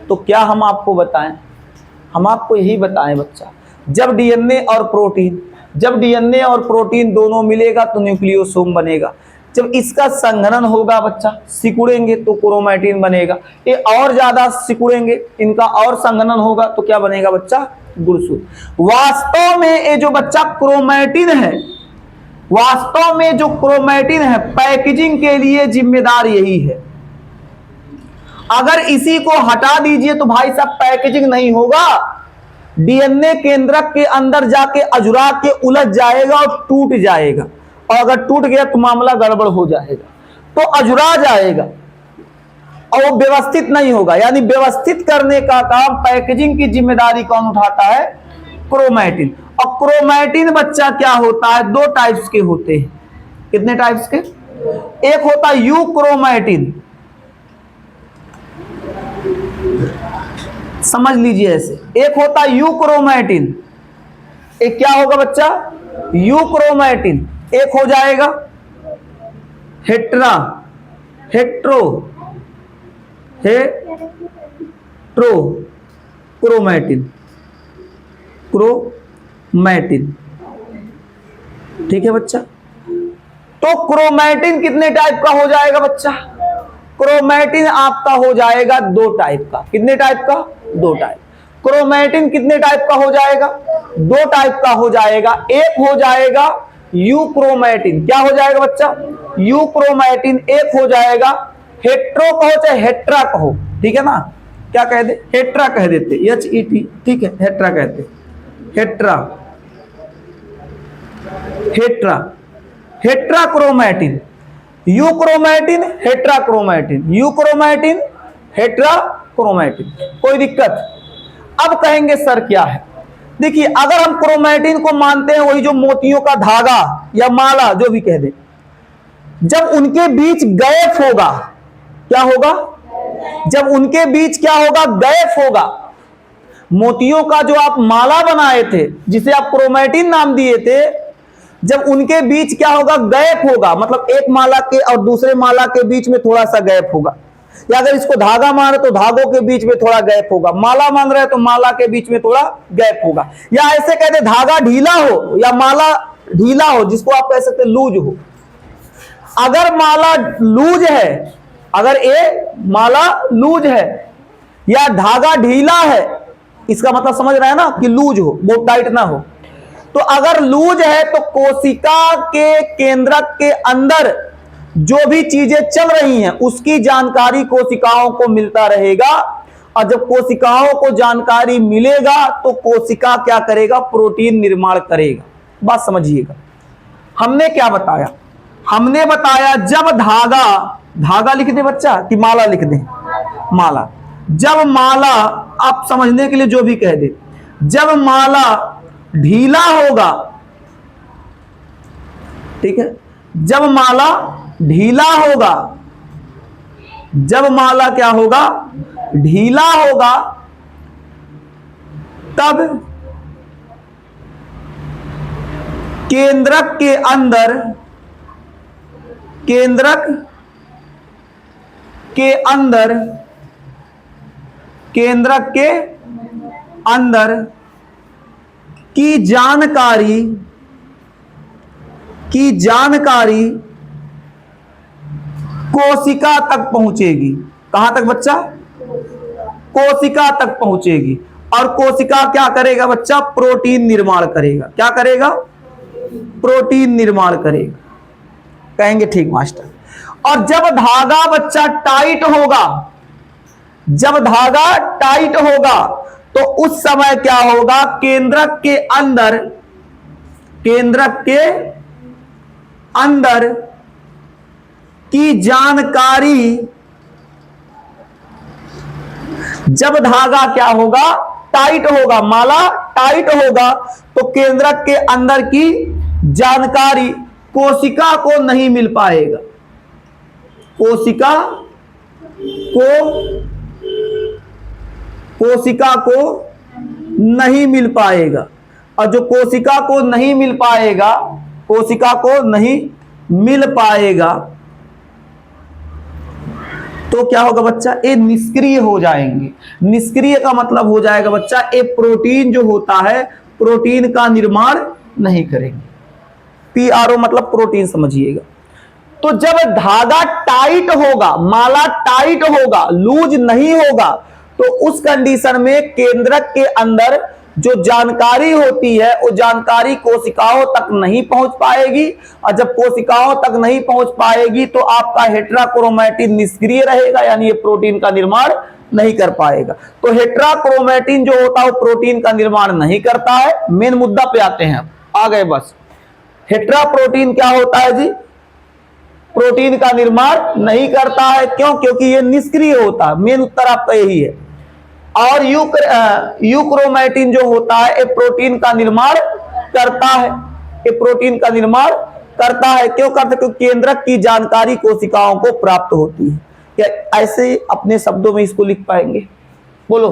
[SPEAKER 1] तो क्या हम आपको बताएं? हम आपको यही बताएं बच्चा, जब डीएनए और प्रोटीन दोनों मिलेगा तो न्यूक्लियोसोम बनेगा। जब इसका संघनन होगा बच्चा, सिकुड़ेंगे तो क्रोमैटिन बनेगा। ये और ज्यादा सिकुड़ेंगे, इनका और संघनन होगा तो क्या बनेगा बच्चा? गुणसूत्र। वास्तव में ये जो बच्चा क्रोमैटिन है, वास्तव में जो क्रोमैटिन है, पैकेजिंग के लिए जिम्मेदार यही है। अगर इसी को हटा दीजिए तो भाई साहब पैकेजिंग नहीं होगा, डीएनए केंद्रक के अंदर जाके अजुरा के उलझ जाएगा और टूट जाएगा, और अगर टूट गया तो मामला गड़बड़ हो जाएगा, तो अजुरा जाएगा और वो व्यवस्थित नहीं होगा। यानी व्यवस्थित करने का काम, पैकेजिंग की जिम्मेदारी कौन उठाता है? क्रोमैटिन। और क्रोमैटिन बच्चा क्या होता है? दो टाइप्स के होते हैं। कितने टाइप्स के? एक होता है यूक्रोमैटिन, समझ लीजिए ऐसे, एक होता है यूक्रोमैटिन। एक क्या होगा बच्चा? यूक्रोमैटिन। एक हो जाएगा क्रोमैटिन। ठीक है बच्चा? तो क्रोमैटिन कितने टाइप का हो जाएगा बच्चा? क्रोमैटिन आपका हो जाएगा दो टाइप का। कितने टाइप का? दो टाइप। क्रोमैटिन कितने टाइप का हो जाएगा? दो टाइप का हो जाएगा। एक हो जाएगा यूक्रोमैटिन। क्या हो जाएगा बच्चा? यूक्रोमैटिन। एक हो जाएगा हेट्रो कहो चाहे हेट्रा कहो, ठीक है ना? क्या कह दे? हेट्रा कह देते, HET, ठीक है, हेट्रा कहते, हेट्रा क्रोमैटिन। यूक्रोमैटिन, हेट्राक्रोमैटिन। कोई दिक्कत? अब कहेंगे सर क्या है? देखिए, अगर हम क्रोमैटिन को मानते हैं वही जो मोतियों का धागा या माला जो भी कह दे, जब उनके बीच गैप होगा, क्या होगा? जब उनके बीच क्या होगा? गैप होगा। मोतियों का जो आप माला बनाए थे, जिसे आप क्रोमैटिन नाम दिए थे, जब उनके बीच क्या होगा? गैप होगा। मतलब एक माला के और दूसरे माला के बीच में थोड़ा सा गैप होगा। या अगर इसको धागा मान रहे तो धागों के बीच में थोड़ा गैप होगा, माला मान रहे तो माला के बीच में थोड़ा गैप होगा। या ऐसे कहते धागा ढीला हो या माला ढीला हो, जिसको आप कह सकते लूज हो। अगर माला लूज है, अगर ये माला लूज है या धागा ढीला है, इसका मतलब समझ रहे हैं ना कि लूज हो, बहुत टाइट ना हो। तो अगर लूज है तो कोशिका के केंद्रक के अंदर जो भी चीजें चल रही हैं उसकी जानकारी कोशिकाओं को मिलता रहेगा, और जब कोशिकाओं को जानकारी मिलेगा तो कोशिका क्या करेगा? प्रोटीन निर्माण करेगा। बात समझिएगा। हमने क्या बताया? हमने बताया जब धागा लिख दे बच्चा कि माला लिख दे? माला। जब माला, आप समझने के लिए जो भी कह दे, जब माला ढीला होगा, ठीक है, जब माला ढीला होगा, जब माला क्या होगा? ढीला होगा, केंद्रक के अंदर, केंद्रक के अंदर, केंद्रक के अंदर की जानकारी, की जानकारी कोशिका तक पहुंचेगी। कहां तक बच्चा? कोशिका तक पहुंचेगी। और कोशिका क्या करेगा बच्चा? प्रोटीन निर्माण करेगा। क्या करेगा? प्रोटीन निर्माण करेगा। कहेंगे ठीक मास्टर। और जब धागा बच्चा टाइट होगा, जब धागा टाइट होगा तो उस समय क्या होगा? केंद्रक के अंदर, केंद्रक के अंदर की जानकारी, जब धागा क्या होगा? टाइट होगा, माला टाइट होगा तो केंद्रक के अंदर की जानकारी कोशिका को नहीं मिल पाएगा, कोशिका को, कोशिका को नहीं मिल पाएगा। और जो कोशिका को नहीं मिल पाएगा, कोशिका को नहीं मिल पाएगा तो क्या होगा बच्चा? ये निष्क्रिय हो जाएंगे। निष्क्रिय का मतलब हो जाएगा बच्चा ये प्रोटीन जो होता है, प्रोटीन का निर्माण नहीं करेंगे। PRO मतलब प्रोटीन समझिएगा। तो जब धागा टाइट होगा, माला टाइट होगा, लूज नहीं होगा, तो उस कंडीशन में केंद्रक के अंदर जो जानकारी होती है वो जानकारी कोशिकाओं तक नहीं पहुंच पाएगी। और जब कोशिकाओं तक नहीं पहुंच पाएगी तो आपका हेटेरोक्रोमैटिन निष्क्रिय रहेगा, यानी ये प्रोटीन का निर्माण नहीं कर पाएगा। तो हेटेरोक्रोमैटिन जो होता है वो प्रोटीन का निर्माण नहीं करता है। मेन मुद्दा पे आते हैं, आ गए बस। हेटेरोप्रोटीन क्या होता है जी? प्रोटीन का निर्माण नहीं करता है। क्यों? क्योंकि ये निष्क्रिय होता है। मेन उत्तर आपका यही है। और यूक्रोमैटिन जो होता है ये प्रोटीन का निर्माण करता है, ये प्रोटीन का निर्माण करता है। क्यों करता है? क्योंकि केंद्रक की जानकारी कोशिकाओं को प्राप्त होती है। क्या ऐसे अपने शब्दों में इसको लिख पाएंगे? बोलो,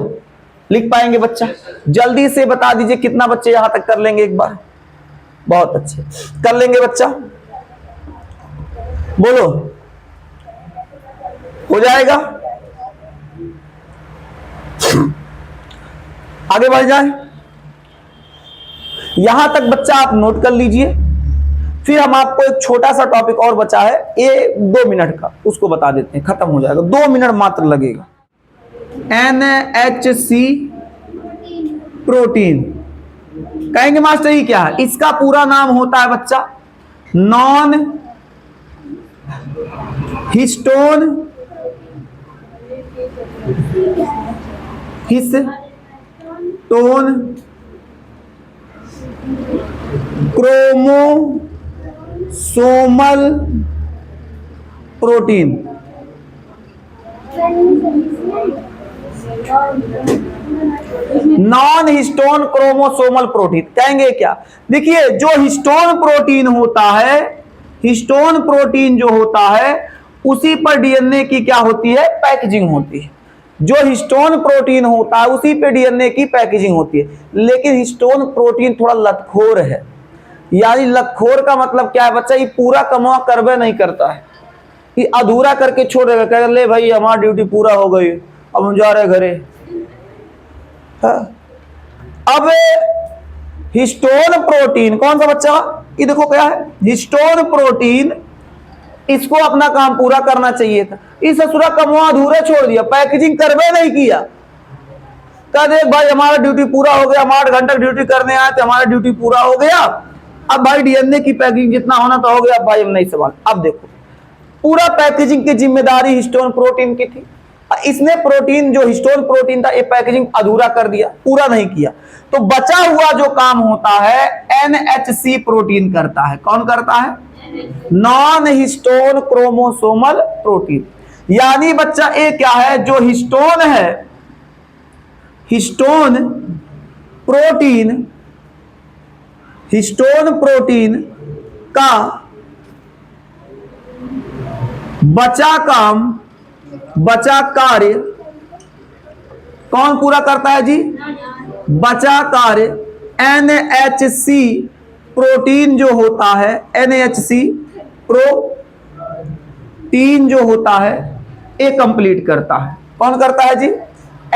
[SPEAKER 1] लिख पाएंगे बच्चा? जल्दी से बता दीजिए कितना बच्चे यहां तक कर लेंगे एक बार? बहुत अच्छे, कर लेंगे बच्चा? बोलो, हो जाएगा? आगे बढ़ जाए। यहां तक बच्चा आप नोट कर लीजिए। फिर हम आपको एक छोटा सा टॉपिक और बचा है, ये 2 मिनट का, उसको बता देते हैं, खत्म हो जाएगा। 2 मिनट मात्र लगेगा। NHC प्रोटीन कहेंगे मास्टर ये क्या है? इसका पूरा नाम होता है बच्चा non histone histone chromosomal protein. Non histone chromosomal protein कहेंगे क्या? देखिए जो हिस्टोन प्रोटीन होता है, हिस्टोन प्रोटीन जो होता है उसी पर डीएनए की क्या होती है? पैकेजिंग होती है। जो हिस्टोन प्रोटीन होता है उसी पे डीएनए की पैकेजिंग होती है। लेकिन हिस्टोन प्रोटीन थोड़ा लतखोर है। यानी लतखोर का मतलब क्या है बच्चा? ये पूरा कमा करवे नहीं करता है, ये अधूरा करके छोड़ देगा, कह ले भाई हमारी ड्यूटी पूरा हो गई, अब हम जा रहे घरे। अब हिस्टोन प्रोटीन कौन सा बच्चा? ये देखो क्या है, हिस्टोन प्रोटीन। इसको अपना काम पूरा करना चाहिए था, इस ससुरा कमवा अधूरा छोड़ दिया, पैकेजिंग करवे नहीं किया। कह दे भाई हमारा ड्यूटी पूरा हो गया, हम 8 घंटा ड्यूटी करने आए थे, हमारा ड्यूटी पूरा हो गया, अब भाई डीएनए की पैकेजिंग जितना होना तो हो गया, भाई हम नहीं सवाल। अब देखो पूरा पैकेजिंग की जिम्मेदारी हिस्टोन प्रोटीन की थी। इसने प्रोटीन जो हिस्टोन प्रोटीन था ये पैकेजिंग अधूरा कर दिया, पूरा नहीं किया, तो बचा हुआ जो काम होता है एनएचसी प्रोटीन करता है। कौन करता है? Non histone chromosomal protein. यानी बच्चा ये क्या है? जो हिस्टोन है, हिस्टोन प्रोटीन, हिस्टोन प्रोटीन का बचा काम, बचा कार्य कौन पूरा करता है जी? बचा कार्य एनएचसी प्रोटीन जो होता है NaHC प्रोटीन जो होता है ये कंप्लीट करता है। कौन करता है जी?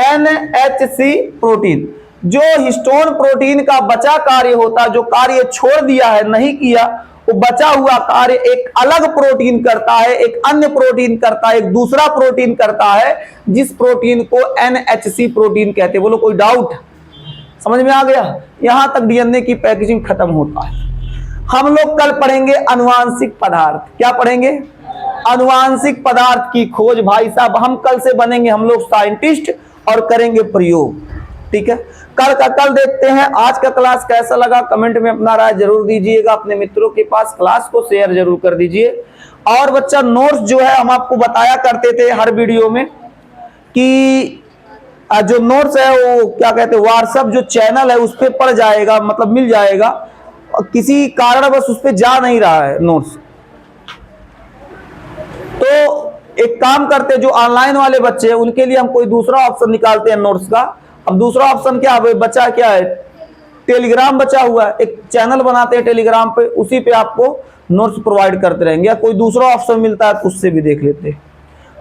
[SPEAKER 1] NaHC protein. जो हिस्टोन प्रोटीन का बचा कार्य होता है, जो कार्य छोड़ दिया है, नहीं किया, वो बचा हुआ कार्य एक अलग प्रोटीन करता है, एक अन्य प्रोटीन करता है, एक दूसरा प्रोटीन करता है, जिस प्रोटीन को NHC प्रोटीन कहते हैं। बोलो कोई डाउट? समझ में आ गया? यहां तक डीएनए की पैकेजिंग खत्म होता है। हम लोग कल पढ़ेंगे अनुवांशिक पदार्थ। क्या पढ़ेंगे? अनुवांशिक पदार्थ की खोज। भाई साहब हम कल से बनेंगे हम लोग साइंटिस्ट और करेंगे प्रयोग। ठीक है, कल का कल देखते हैं। आज का क्लास कैसा लगा कमेंट में अपना राय जरूर दीजिएगा। अपने मित्रों के पास क्लास को शेयर जरूर कर दीजिए। और बच्चा नोट्स जो है हम आपको बताया करते थे हर वीडियो में कि जो नोट्स है वो क्या कहते हैं, व्हाट्सएप जो चैनल है उस पर पड़ जाएगा, मतलब मिल जाएगा। किसी कारण बस उस पर जा नहीं रहा है नोट्स। तो एक काम करते, जो ऑनलाइन वाले बच्चे हैं उनके लिए हम कोई दूसरा ऑप्शन निकालते हैं नोट्स का। अब दूसरा ऑप्शन क्या है बचा? क्या है? टेलीग्राम बचा हुआ है। एक चैनल बनाते हैं टेलीग्राम पे, उसी पे आपको नोट्स प्रोवाइड करते रहेंगे। या कोई दूसरा ऑप्शन मिलता है तो उससे भी देख लेते हैं,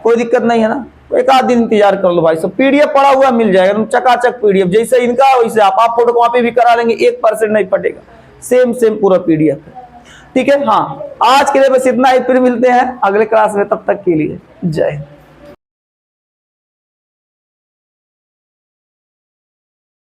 [SPEAKER 1] कोई दिक्कत नहीं है ना। एक आध दिन इंतजार कर लो भाई। सब पीडीएफ पड़ा हुआ मिल जाएगा, चकाचक पीडीएफ। जैसे इनका वैसे आप फोटो कॉपी भी करा लेंगे, 1% नहीं फटेगा। सेम पूरा पीडीएफ है। ठीक है, हाँ आज के लिए बस इतना ही। फिर मिलते हैं अगले क्लास में, तब तक के लिए जय हिंद।